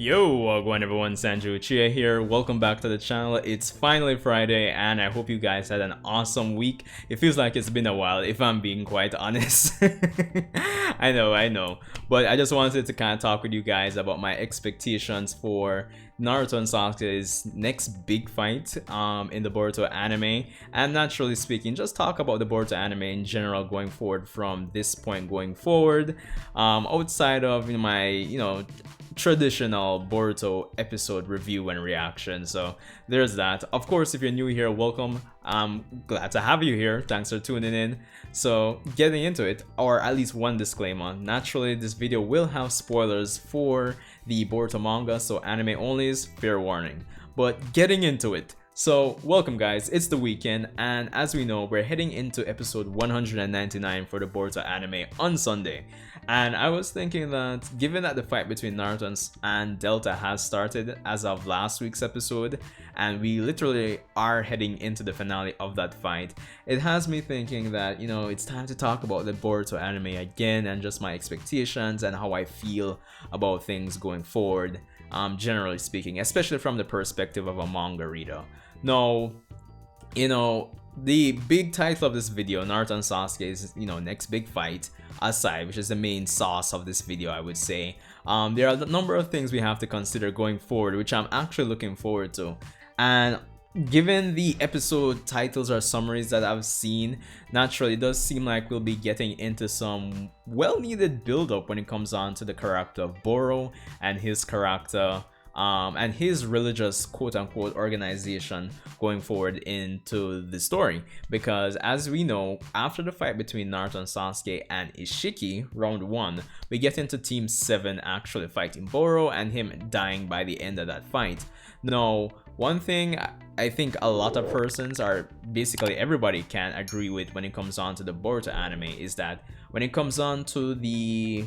Yo, wagwan everyone, Sanjae Uchiha here. Welcome back to the channel. It's finally Friday and I hope you guys had an awesome week. It feels like it's been a while if I'm being quite honest. I know. But I just wanted to kind of talk with you guys about my expectations for Naruto and Sasuke's next big fight in the Boruto anime, and naturally speaking just talk about the Boruto anime in general going forward from this point going forward, outside of my traditional Boruto episode review and reaction. So there's that. Of course, if you're new here, welcome. I'm glad to have you here. Thanks for tuning in. So getting into it, or at least one disclaimer, naturally this video will have spoilers for the Boruto manga, so anime only is fair warning. But getting into it, so welcome guys, it's the weekend, and as we know, we're heading into episode 199 for the Boruto anime on Sunday. And I was thinking that given that the fight between Naruto and Delta has started as of last week's episode, and we literally are heading into the finale of that fight, it has me thinking that, it's time to talk about the Boruto anime again and just my expectations and how I feel about things going forward, generally speaking, especially from the perspective of a manga reader. Now, the big title of this video, Naruto and Sasuke's, next big fight, aside, which is the main sauce of this video, I would say, there are a number of things we have to consider going forward, which I'm actually looking forward to. And given the episode titles or summaries that I've seen, naturally it does seem like we'll be getting into some well-needed build-up when it comes on to the character of Boro and his character and his religious quote-unquote organization going forward into the story, because as we know, after the fight between Naruto and Sasuke and Ishiki round 1, we get into team 7 actually fighting Boro and him dying by the end of that fight. Now, one thing I think a lot of persons, or basically everybody, can agree with when it comes on to the Boruto anime is that when it comes on to the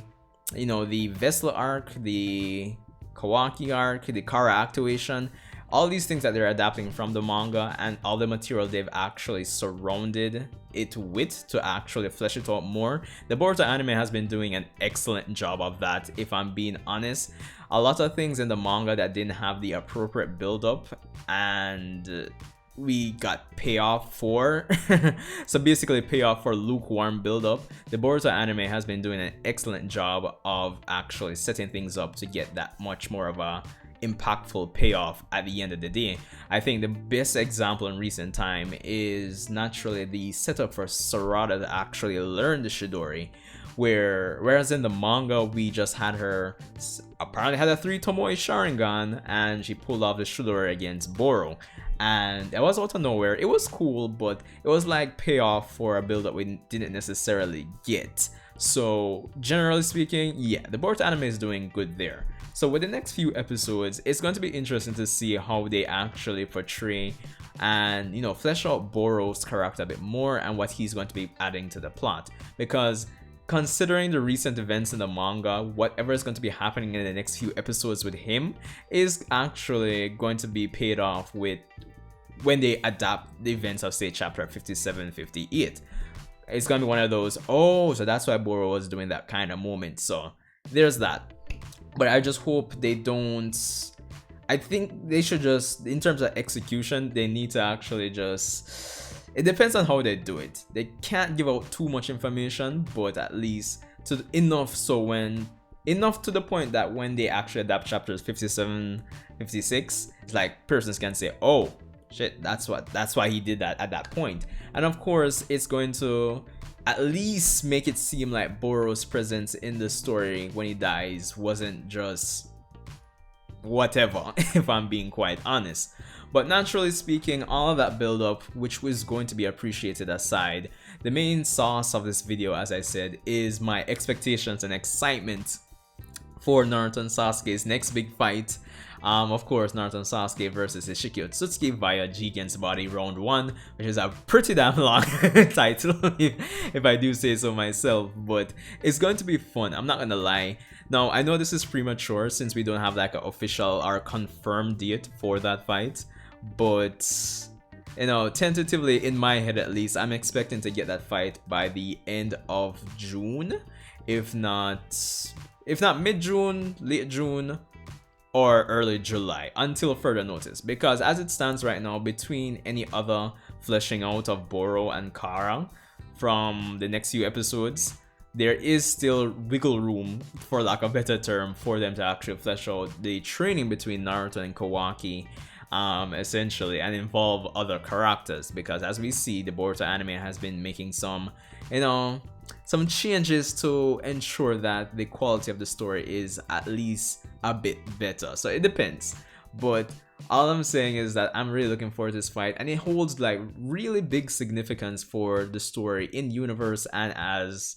the Vessel arc, the Kawaki arc, the Kara activation, all these things that they're adapting from the manga and all the material they've actually surrounded it with to actually flesh it out more, the Boruto anime has been doing an excellent job of that, if I'm being honest. A lot of things in the manga that didn't have the appropriate build-up and we got payoff for so basically payoff for lukewarm build-up, the Boruto anime has been doing an excellent job of actually setting things up to get that much more of a impactful payoff at the end of the day. I think the best example in recent time is naturally the setup for Sarada to actually learn the Chidori, whereas in the manga we just had her apparently had a 3 Tomoe Sharingan and she pulled off the Chidori against Boro, and it was out of nowhere. It was cool, but it was like payoff for a build that we didn't necessarily get. So generally speaking, yeah, the Boruto anime is doing good there. So with the next few episodes, it's going to be interesting to see how they actually portray and flesh out Boro's character a bit more and what he's going to be adding to the plot, because considering the recent events in the manga, whatever is going to be happening in the next few episodes with him is actually going to be paid off with when they adapt the events of, say, chapter 57, 58. It's gonna be one of those, oh, so that's why Boro was doing that kind of moment. So there's that. But I just hope they don't. I think they should just, in terms of execution, they need to actually just, it depends on how they do it. They can't give out too much information, but at least to enough to the point that when they actually adapt chapters 57, 56, it's like persons can say, oh shit, that's why he did that at that point. And of course, it's going to at least make it seem like Boro's presence in the story when he dies wasn't just whatever, if I'm being quite honest. But naturally speaking, all of that build up, which was going to be appreciated aside, the main sauce of this video, as I said, is my expectations and excitement for Naruto and Sasuke's next big fight. Of course, Naruto and Sasuke versus Ishiki Otsutsuki via Jigen's Body round 1, which is a pretty damn long title if I do say so myself, but it's going to be fun, I'm not gonna lie. Now, I know this is premature since we don't have like an official or confirmed date for that fight, but tentatively in my head at least, I'm expecting to get that fight by the end of June, if not mid-June, late June, or early July until further notice, because as it stands right now, between any other fleshing out of Boro and Kara from the next few episodes, there is still wiggle room, for lack of a better term, for them to actually flesh out the training between Naruto and Kawaki, essentially, and involve other characters, because as we see, the Boruto anime has been making some, some changes to ensure that the quality of the story is at least a bit better. So it depends, but all I'm saying is that I'm really looking forward to this fight, and it holds like really big significance for the story in universe, and as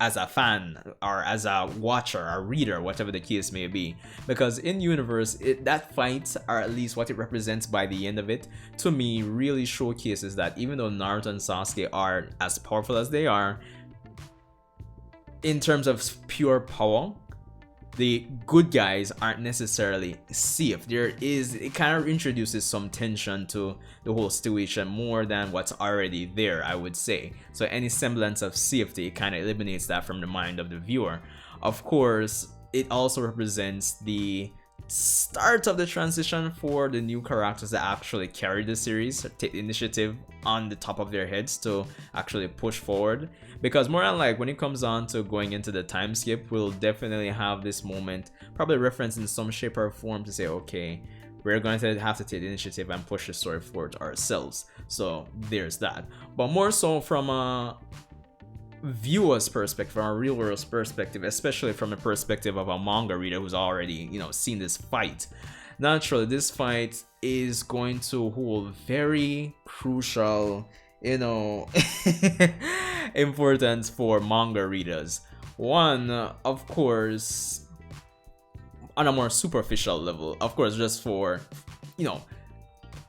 as a fan or as a watcher or reader, whatever the case may be, because in universe, that fight, or at least what it represents by the end of it, to me really showcases that even though Naruto and Sasuke are as powerful as they are in terms of pure power, the good guys aren't necessarily safe. It kind of introduces some tension to the whole situation more than what's already there, I would say. So any semblance of safety kind of eliminates that from the mind of the viewer. Of course, it also represents the start of the transition for the new characters that actually carry the series, take the initiative on the top of their heads to actually push forward, because more than like when it comes on to going into the time skip, we'll definitely have this moment probably referenced in some shape or form to say, okay, we're going to have to take the initiative and push the story forward ourselves. So there's that, but more so from a viewer's perspective, from a real world's perspective, especially from the perspective of a manga reader who's already seen this fight. Naturally, this fight is going to hold very crucial importance for manga readers. One, of course, on a more superficial level, of course, just for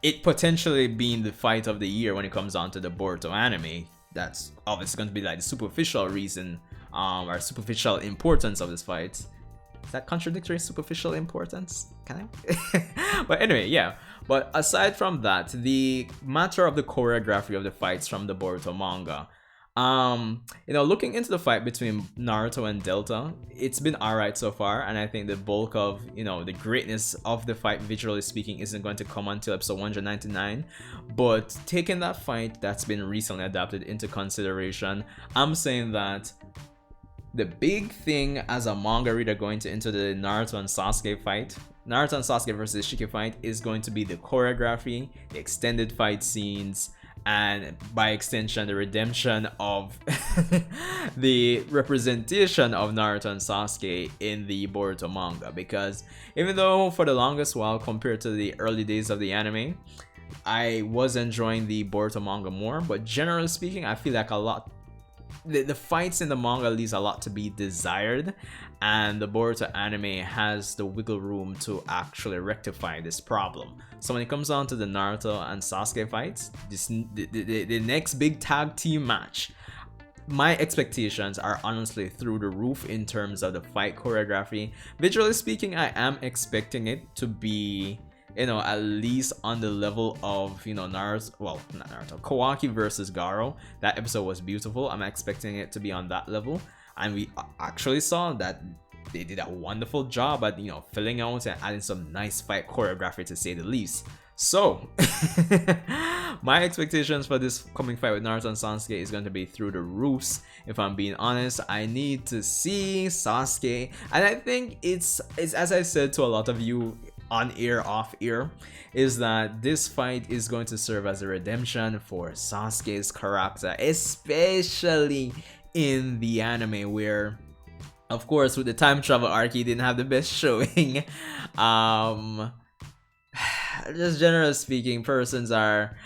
it potentially being the fight of the year when it comes on to the Boruto anime. That's obviously going to be like the superficial reason, or superficial importance of this fight. Is that contradictory? Superficial importance? Can I? But anyway, yeah. But aside from that, the matter of the choreography of the fights from the Boruto manga, looking into the fight between Naruto and Delta, it's been alright so far, and I think the bulk of the greatness of the fight, visually speaking, isn't going to come until episode 199. But taking that fight that's been recently adapted into consideration, I'm saying that the big thing as a manga reader going into the Naruto and Sasuke fight, Naruto and Sasuke versus Shiki fight, is going to be the choreography, the extended fight scenes, and by extension the redemption of the representation of Naruto and Sasuke in the Boruto manga. Because even though for the longest while, compared to the early days of the anime, I was enjoying the Boruto manga more, but generally speaking, I feel like the fights in the manga leaves a lot to be desired, and the Boruto anime has the wiggle room to actually rectify this problem. So when it comes on to the Naruto and Sasuke fights, the next big tag team match, my expectations are honestly through the roof in terms of the fight choreography. Visually speaking, I am expecting it to be at least on the level of Naruto, well, not Naruto, Kawaki versus Garo. That episode was beautiful. I'm expecting it to be on that level, and we actually saw that they did a wonderful job at filling out and adding some nice fight choreography, to say the least. So my expectations for this coming fight with Naruto and Sasuke is going to be through the roofs. If I'm being honest, I need to see Sasuke, and I think it's as I said to a lot of you on air, off air, is that this fight is going to serve as a redemption for Sasuke's character, especially in the anime, where of course with the time travel arc he didn't have the best showing. Just generally speaking, they're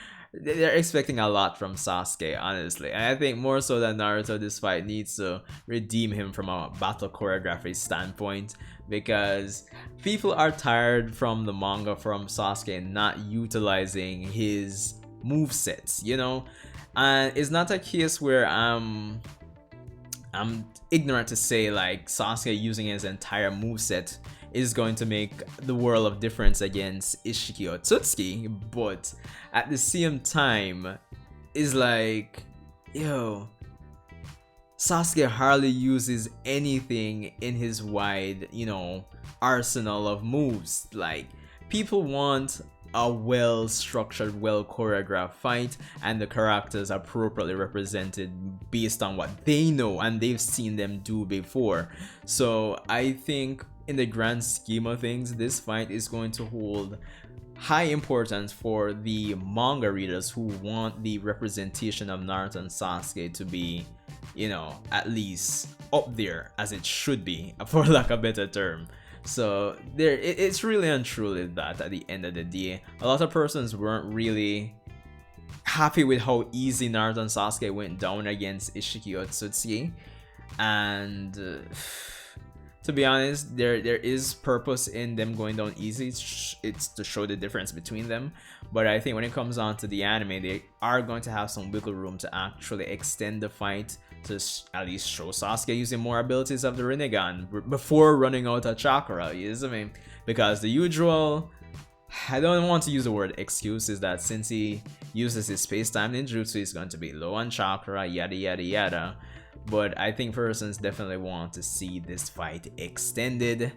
expecting a lot from Sasuke, honestly, and I think more so than Naruto, this fight needs to redeem him from a battle choreography standpoint, because people are tired from the manga from Sasuke not utilizing his movesets, and it's not a case where I'm ignorant to say like Sasuke using his entire moveset is going to make the world of difference against Ishiki or Totsuki, but at the same time, is like, Sasuke hardly uses anything in his wide, arsenal of moves. Like, people want a well structured, well choreographed fight, and the characters appropriately represented based on what they know and they've seen them do before. So I think in the grand scheme of things, this fight is going to hold high importance for the manga readers who want the representation of Naruto and Sasuke to be, at least up there as it should be, for lack of a better term. So it's really and truly that at the end of the day, a lot of persons weren't really happy with how easy Naruto and Sasuke went down against Ishiki Otsutsuki, and to be honest, there is purpose in them going down easy. It's to show the difference between them. But I think when it comes on to the anime, they are going to have some wiggle room to actually extend the fight to at least show Sasuke using more abilities of the Rinnegan before running out of chakra. You know what I mean? Because the usual, I don't want to use the word excuse, is that since he uses his space-time ninjutsu, he's going to be low on chakra, yada yada yada. But I think persons definitely want to see this fight extended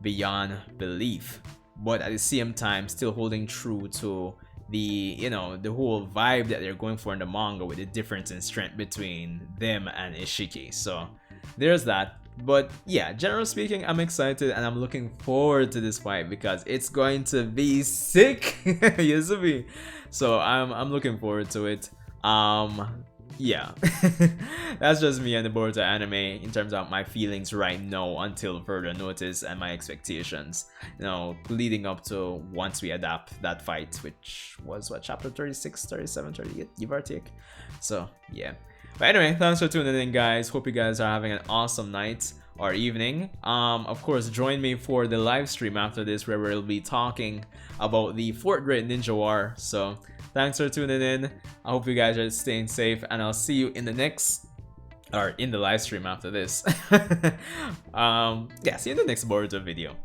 beyond belief, but at the same time still holding true to the the whole vibe that they're going for in the manga, with the difference in strength between them and Ishiki. So there's that. But yeah, generally speaking, I'm excited and I'm looking forward to this fight because it's going to be sick. Yes, me. So I'm looking forward to it. Yeah. That's just me and the Boruto anime in terms of my feelings right now until further notice, and my expectations, leading up to once we adapt that fight, which was what, chapter 36, 37, 38, give or take. So yeah, but anyway, thanks for tuning in, guys. Hope you guys are having an awesome night or evening. Of course, join me for the live stream after this, where we'll be talking about the 4th Great Ninja War. So thanks for tuning in. I hope you guys are staying safe, and I'll see you in the next, or in the live stream after this. Yeah, see you in the next Boruto video.